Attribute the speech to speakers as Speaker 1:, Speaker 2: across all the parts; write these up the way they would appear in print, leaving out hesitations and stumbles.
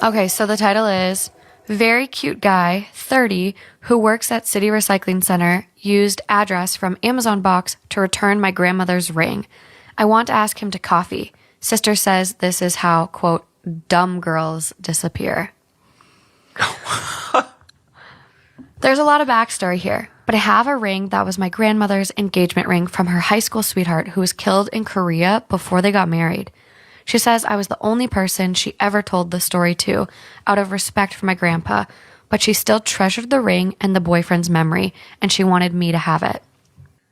Speaker 1: Okay, so the title is Very Cute Guy, 30, who works at City Recycling Center, used address from Amazon box to return my grandmother's ring. I want to ask him to coffee. Sister says this is how, quote, dumb girls disappear. There's a lot of backstory here, but I have a ring that was my grandmother's engagement ring from her high school sweetheart who was killed in Korea before they got married. She says I was the only person she ever told the story to, out of respect for my grandpa, but she still treasured the ring and the boyfriend's memory, and she wanted me to have it.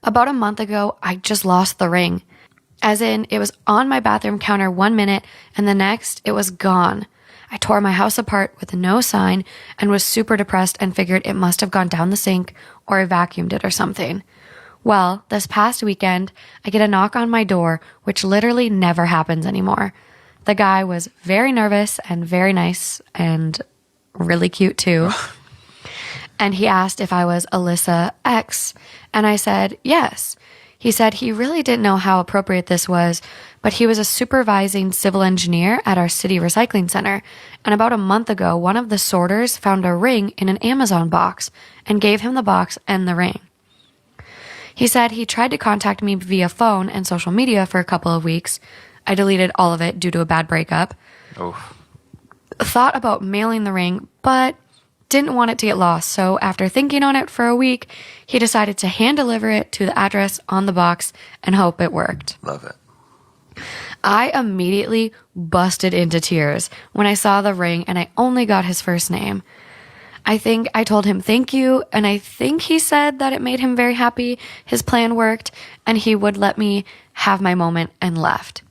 Speaker 1: About a month ago, I just lost the ring. As in, it was on my bathroom counter 1 minute, and the next, it was gone. I tore my house apart with no sign and was super depressed and figured it must have gone down the sink or I vacuumed it or something. Well, this past weekend, I get a knock on my door, which literally never happens anymore. The guy was very nervous and very nice and really cute too. And he asked if I was Alyssa X, and I said yes. He said he really didn't know how appropriate this was, but he was a supervising civil engineer at our city recycling center, and about a month ago, one of the sorters found a ring in an Amazon box and gave him the box and the ring. He said he tried to contact me via phone and social media for a couple of weeks. I deleted all of it due to a bad breakup.
Speaker 2: Oh.
Speaker 1: Thought about mailing the ring, but didn't want it to get lost, so after thinking on it for a week, he decided to hand deliver it to the address on the box and hope it worked.
Speaker 2: Love it.
Speaker 1: I immediately busted into tears when I saw the ring and I only got his first name. I think I told him thank you, and I think he said that it made him very happy, his plan worked, and he would let me have my moment and left.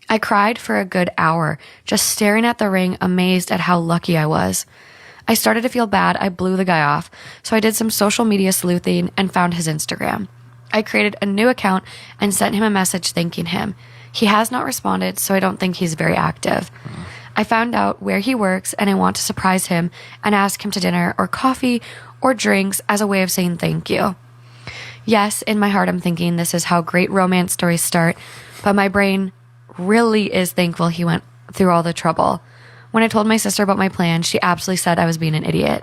Speaker 1: I cried for a good hour, just staring at the ring, amazed at how lucky I was. I started to feel bad. I blew the guy off, so I did some social media sleuthing and found his Instagram. I created a new account and sent him a message thanking him. He has not responded, so I don't think he's very active. I found out where he works, and I want to surprise him and ask him to dinner or coffee or drinks as a way of saying thank you. Yes, in my heart I'm thinking this is how great romance stories start, but my brain really is thankful he went through all the trouble. When I told my sister about my plan, she absolutely said I was being an idiot.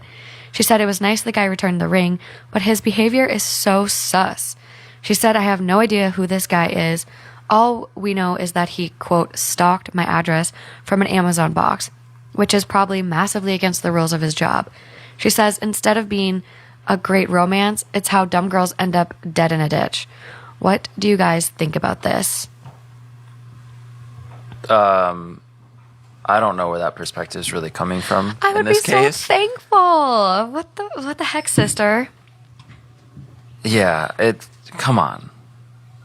Speaker 1: She said it was nice the guy returned the ring, but his behavior is so sus. She said I have no idea who this guy is. All we know is that he, quote, stalked my address from an Amazon box, which is probably massively against the rules of his job. She says instead of being a great romance, it's how dumb girls end up dead in a ditch. What do you guys think about this?
Speaker 2: I don't know where that perspective is really coming from.
Speaker 1: I would
Speaker 2: in this
Speaker 1: be
Speaker 2: case.
Speaker 1: so thankful. What the heck, sister?
Speaker 2: Yeah, come on.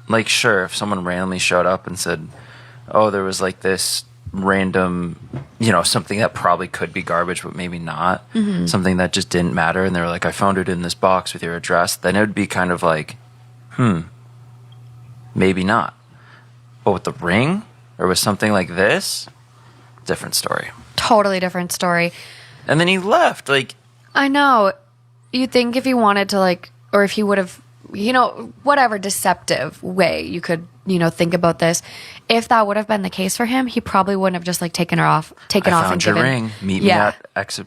Speaker 2: Like, sure, if someone randomly showed up and said, oh, there was like this random, something that probably could be garbage, but maybe not, something that just didn't matter, and they were like, I found it in this box with your address, then it would be kind of like, maybe not. But with the ring, or with something like this, different story.
Speaker 1: Totally different story.
Speaker 2: And then he left,
Speaker 1: I know. You'd think if he wanted to, or if he would have, whatever deceptive way you could, think about this, if that would have been the case for him, he probably wouldn't have just, taken off and given.
Speaker 2: I found your ring. Meet me at exit.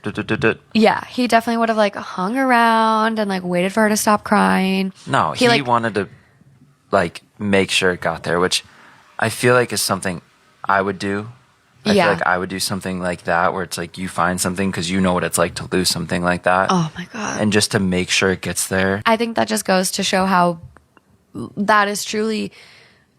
Speaker 1: Yeah, he definitely would have, hung around and, waited for her to stop crying.
Speaker 2: No, he wanted to, make sure it got there, which I feel like is something I would do. I feel like I would do something like that where it's like you find something because you know what it's like to lose something like that.
Speaker 1: Oh, my God.
Speaker 2: And just to make sure it gets there.
Speaker 1: I think that just goes to show how that is truly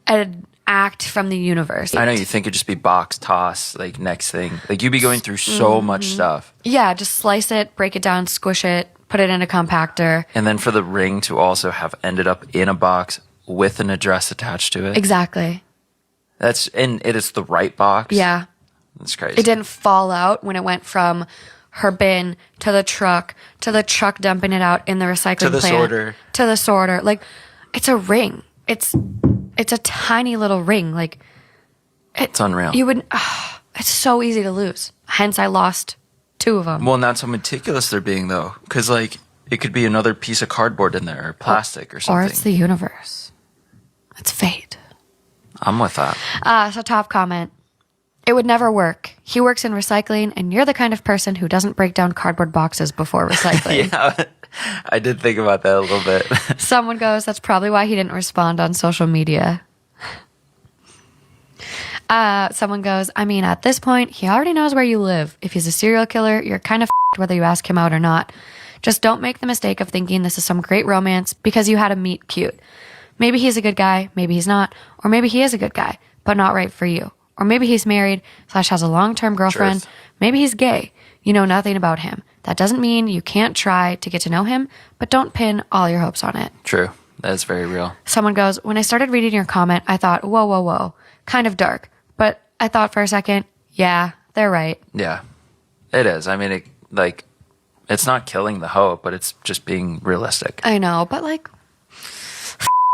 Speaker 1: an act from the universe.
Speaker 2: I know you think it'd just be box toss, next thing. You'd be going through so much stuff.
Speaker 1: Yeah, just slice it, break it down, squish it, put it in a compactor.
Speaker 2: And then for the ring to also have ended up in a box with an address attached to it.
Speaker 1: Exactly.
Speaker 2: And it is the right box.
Speaker 1: Yeah.
Speaker 2: That's crazy.
Speaker 1: It didn't fall out when it went from her bin to the truck dumping it out in the recycling
Speaker 2: to the
Speaker 1: plant.
Speaker 2: sorter.
Speaker 1: To the sorter. It's a ring. It's a tiny little ring.
Speaker 2: It's unreal.
Speaker 1: You would. It's so easy to lose. Hence, I lost 2 of them.
Speaker 2: Well, and that's how meticulous they're being, though. Because, it could be another piece of cardboard in there, or plastic, or something.
Speaker 1: Or it's the universe. It's fate.
Speaker 2: I'm with that.
Speaker 1: So top comment. It would never work. He works in recycling, and you're the kind of person who doesn't break down cardboard boxes before recycling.
Speaker 2: Yeah, I did think about that a little bit.
Speaker 1: Someone goes, that's probably why he didn't respond on social media. Someone goes, I mean, at this point, he already knows where you live. If he's a serial killer, you're kind of f***ed whether you ask him out or not. Just don't make the mistake of thinking this is some great romance because you had him meet cute. Maybe he's a good guy, maybe he's not, or maybe he is a good guy, but not right for you. Or maybe he's married / has a long-term girlfriend.
Speaker 2: Truth.
Speaker 1: Maybe he's gay. You know nothing about him. That doesn't mean you can't try to get to know him, but don't pin all your hopes on it.
Speaker 2: True. That is very real.
Speaker 1: Someone goes, when I started reading your comment, I thought, whoa, whoa, whoa. Kind of dark. But I thought for a second, yeah, they're right.
Speaker 2: Yeah, it is. I mean, it's not killing the hope, but it's just being realistic.
Speaker 1: I know, but like,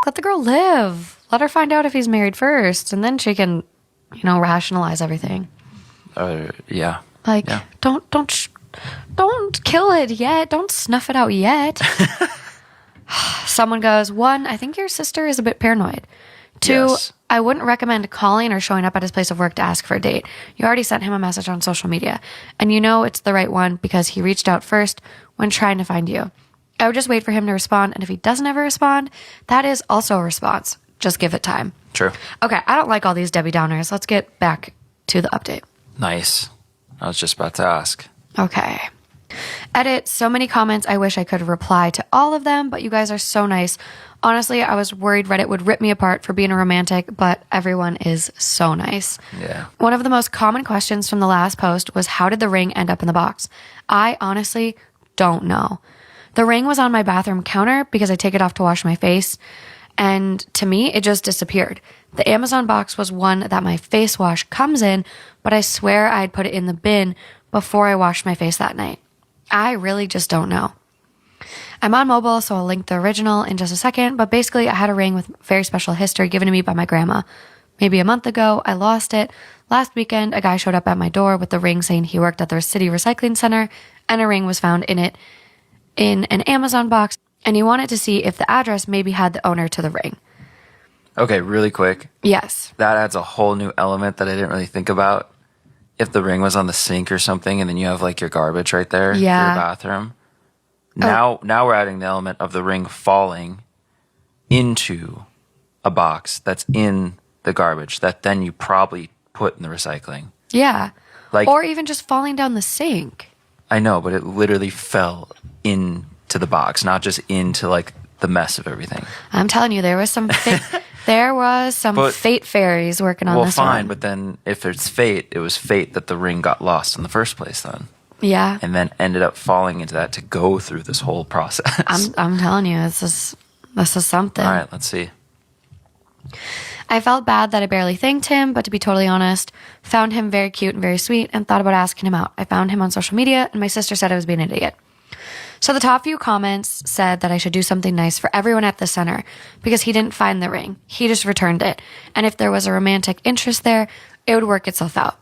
Speaker 1: let the girl live. Let her find out if he's married first, and then she can, rationalize everything.
Speaker 2: Yeah.
Speaker 1: Like,
Speaker 2: Yeah.
Speaker 1: don't kill it yet. Don't snuff it out yet. Someone goes, 1, I think your sister is a bit paranoid. 2,
Speaker 2: Yes.
Speaker 1: I wouldn't recommend calling or showing up at his place of work to ask for a date. You already sent him a message on social media, and you know it's the right one because he reached out first when trying to find you. I would just wait for him to respond, and if he doesn't ever respond, that is also a response. Just give it time.
Speaker 2: True.
Speaker 1: Okay, I don't like all these Debbie Downers. Let's get back to the update.
Speaker 2: Nice. I was just about to ask.
Speaker 1: Okay. Edit, so many comments. I wish I could reply to all of them, but you guys are so nice. Honestly, I was worried Reddit would rip me apart for being a romantic, but everyone is so nice.
Speaker 2: Yeah.
Speaker 1: One of the most common questions from the last post was, how did the ring end up in the box? I honestly don't know. The ring was on my bathroom counter because I take it off to wash my face, and to me, it just disappeared. The Amazon box was one that my face wash comes in, but I swear I'd put it in the bin before I washed my face that night. I really just don't know. I'm on mobile, so I'll link the original in just a second, but basically I had a ring with very special history given to me by my grandma. Maybe a month ago, I lost it. Last weekend, a guy showed up at my door with the ring saying he worked at the city recycling center, and a ring was found in it in an Amazon box, and he wanted to see if the address maybe had the owner to the ring.
Speaker 2: Okay, really quick.
Speaker 1: Yes.
Speaker 2: That adds a whole new element that I didn't really think about. If the ring was on the sink or something, and then you have like your garbage right there for your bathroom. Now we're adding the element of the ring falling into a box that's in the garbage that then you probably put in the recycling.
Speaker 1: Yeah.
Speaker 2: Like,
Speaker 1: or even just falling down the sink.
Speaker 2: I know, but it literally fell into the box, not just into like the mess of everything.
Speaker 1: I'm telling you, there was some fate fairies working on this one.
Speaker 2: Well, fine, but then if it's fate, it was fate that the ring got lost in the first place then.
Speaker 1: Yeah.
Speaker 2: And then ended up falling into that to go through this whole process.
Speaker 1: I'm telling you, this is something.
Speaker 2: All right, let's see.
Speaker 1: I felt bad that I barely thanked him, but to be totally honest, found him very cute and very sweet and thought about asking him out. I found him on social media, and my sister said I was being an idiot. So the top few comments said that I should do something nice for everyone at the center because he didn't find the ring. He just returned it. And if there was a romantic interest there, it would work itself out.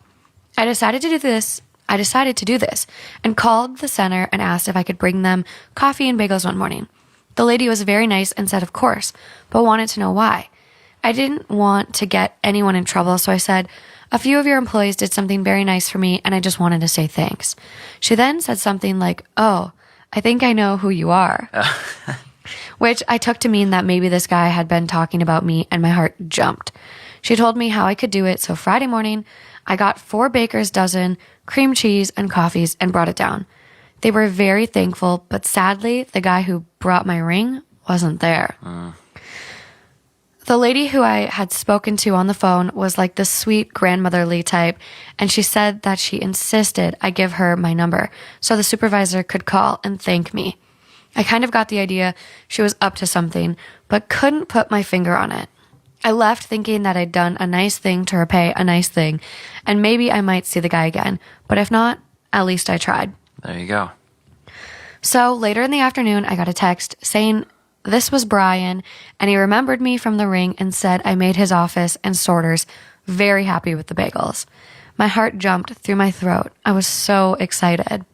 Speaker 1: I decided to do this and called the center and asked if I could bring them coffee and bagels one morning. The lady was very nice and said, of course, but wanted to know why. I didn't want to get anyone in trouble, so I said, a few of your employees did something very nice for me and I just wanted to say thanks. She then said something like, oh, I think I know who you are, which I took to mean that maybe this guy had been talking about me and my heart jumped. She told me how I could do it, so Friday morning, I got 4 baker's dozen, cream cheese, and coffees and brought it down. They were very thankful, but sadly, the guy who brought my ring wasn't there. The lady who I had spoken to on the phone was like the sweet grandmotherly type, and she said that she insisted I give her my number so the supervisor could call and thank me. I kind of got the idea she was up to something, but couldn't put my finger on it. I left thinking that I'd done a nice thing to repay a nice thing, and maybe I might see the guy again, but if not, at least I tried.
Speaker 2: There you go.
Speaker 1: So later in the afternoon, I got a text saying this was Brian, and he remembered me from the ring and said I made his office and sorters very happy with the bagels. My heart jumped through my throat. I was so excited.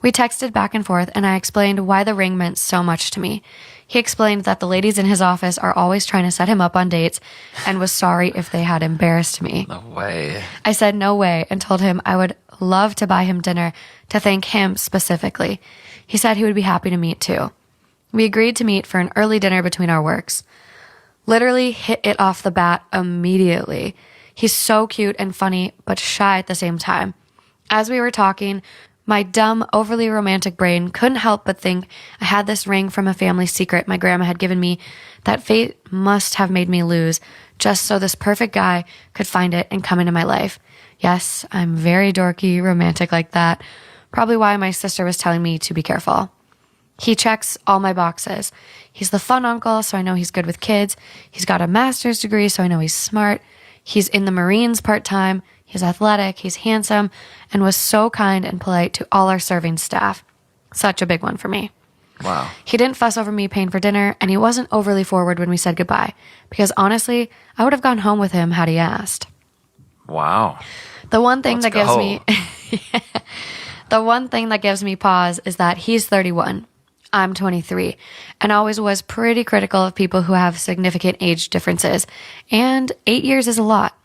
Speaker 1: We texted back and forth, and I explained why the ring meant so much to me. He explained that the ladies in his office are always trying to set him up on dates and was sorry if they had embarrassed me.
Speaker 2: No way.
Speaker 1: I said no way and told him I would love to buy him dinner to thank him specifically. He said he would be happy to meet too. We agreed to meet for an early dinner between our works. Literally hit it off the bat immediately. He's so cute and funny, but shy at the same time. As we were talking, my dumb, overly romantic brain couldn't help but think I had this ring from a family secret my grandma had given me that fate must have made me lose just so this perfect guy could find it and come into my life. Yes, I'm very dorky, romantic like that. Probably why my sister was telling me to be careful. He checks all my boxes. He's the fun uncle, so I know he's good with kids. He's got a master's degree, so I know he's smart. He's in the Marines part-time. He's athletic, he's handsome, and was so kind and polite to all our serving staff. Such a big one for me.
Speaker 2: Wow.
Speaker 1: He didn't fuss over me paying for dinner, and he wasn't overly forward when we said goodbye, because honestly, I would have gone home with him had he asked.
Speaker 2: Wow.
Speaker 1: The one thing
Speaker 2: Let's
Speaker 1: that gives
Speaker 2: go.
Speaker 1: me the one thing that gives me pause is that he's 31. I'm 23, and always was pretty critical of people who have significant age differences, and 8 years is a lot.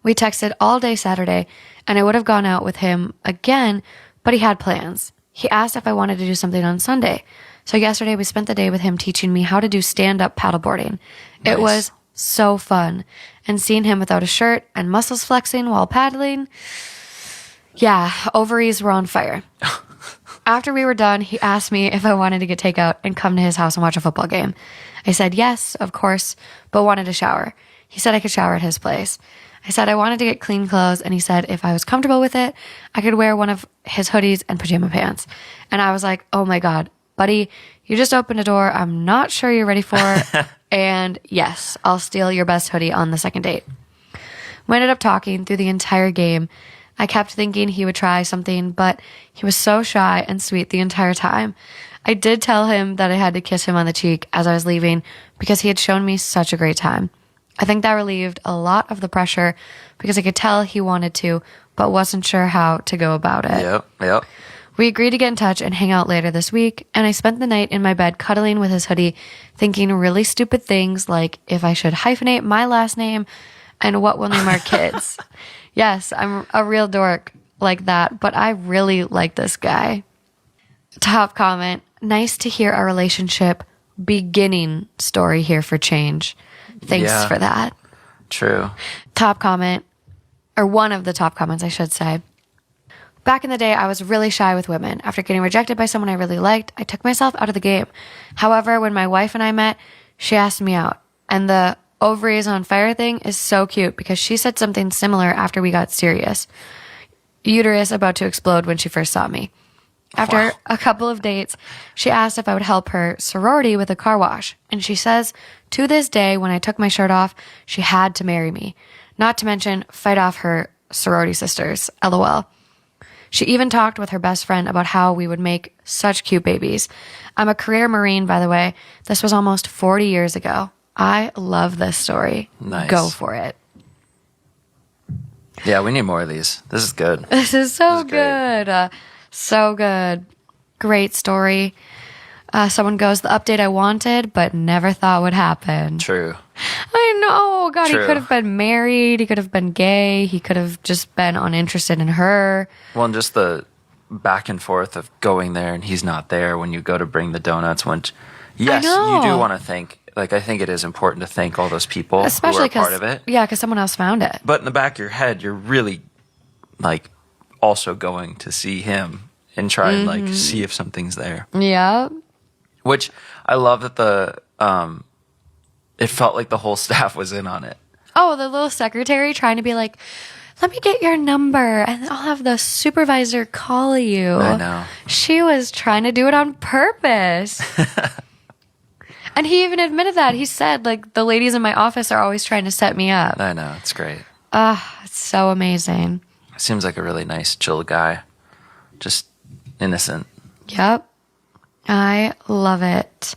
Speaker 1: We texted all day Saturday, and I would have gone out with him again, but he had plans. He asked if I wanted to do something on Sunday. So yesterday we spent the day with him teaching me how to do stand-up paddleboarding.
Speaker 2: Nice.
Speaker 1: It was so fun. And seeing him without a shirt and muscles flexing while paddling, yeah, ovaries were on fire. After we were done, he asked me if I wanted to get takeout and come to his house and watch a football game. I said yes, of course, but wanted to shower. He said I could shower at his place. I said I wanted to get clean clothes, and he said if I was comfortable with it, I could wear one of his hoodies and pajama pants. And I was like, oh my God, buddy, you just opened a door I'm not sure you're ready for. And yes, I'll steal your best hoodie on the second date. We ended up talking through the entire game. I kept thinking he would try something, but he was so shy and sweet the entire time. I did tell him that I had to kiss him on the cheek as I was leaving because he had shown me such a great time. I think that relieved a lot of the pressure because I could tell he wanted to, but wasn't sure how to go about it.
Speaker 2: Yep.
Speaker 1: We agreed to get in touch and hang out later this week, and I spent the night in my bed cuddling with his hoodie, thinking really stupid things like if I should hyphenate my last name and what we'll name our kids. Yes, I'm a real dork like that, but I really like this guy. Top comment, nice to hear our relationship beginning story here for change. Thanks for that.
Speaker 2: True.
Speaker 1: Top comment, or one of the top comments, I should say. Back in the day, I was really shy with women. After getting rejected by someone I really liked, I took myself out of the game. However, when my wife and I met, she asked me out. And the ovaries on fire thing is so cute because she said something similar after we got serious. Uterus about to explode when she first saw me. After a couple of dates, she asked if I would help her sorority with a car wash. And she says, to this day, when I took my shirt off, she had to marry me. Not to mention, fight off her sorority sisters. LOL. She even talked with her best friend about how we would make such cute babies. I'm a career Marine, by the way. This was almost 40 years ago. I love this story.
Speaker 2: Nice.
Speaker 1: Go for it.
Speaker 2: Yeah, we need more of these. This is good.
Speaker 1: This is so
Speaker 2: This is great.
Speaker 1: good. So good. Great story. Someone goes, the update I wanted, but never thought would happen.
Speaker 2: True.
Speaker 1: I know. God,
Speaker 2: True.
Speaker 1: he could have been married. He could have been gay. He could have just been uninterested in her.
Speaker 2: Well, and just the back and forth of going there and he's not there when you go to bring the donuts. When, yes,
Speaker 1: know.
Speaker 2: you do want to thank, like, I think it is important to thank all those people
Speaker 1: Especially
Speaker 2: who are a
Speaker 1: because,
Speaker 2: part of it.
Speaker 1: yeah, because someone else found it.
Speaker 2: But in the back of your head, you're really, like, also going to see him and try and, like, see if something's there.
Speaker 1: Yeah.
Speaker 2: Which I love that it felt like the whole staff was in on it.
Speaker 1: Oh, the little secretary trying to be like, let me get your number and I'll have the supervisor call you.
Speaker 2: I know.
Speaker 1: She was trying to do it on purpose. And he even admitted that. He said, like, the ladies in my office are always trying to set me up.
Speaker 2: I know. It's great.
Speaker 1: It's so amazing.
Speaker 2: Seems like a really nice, chill guy. Just innocent.
Speaker 1: Yep. I love it.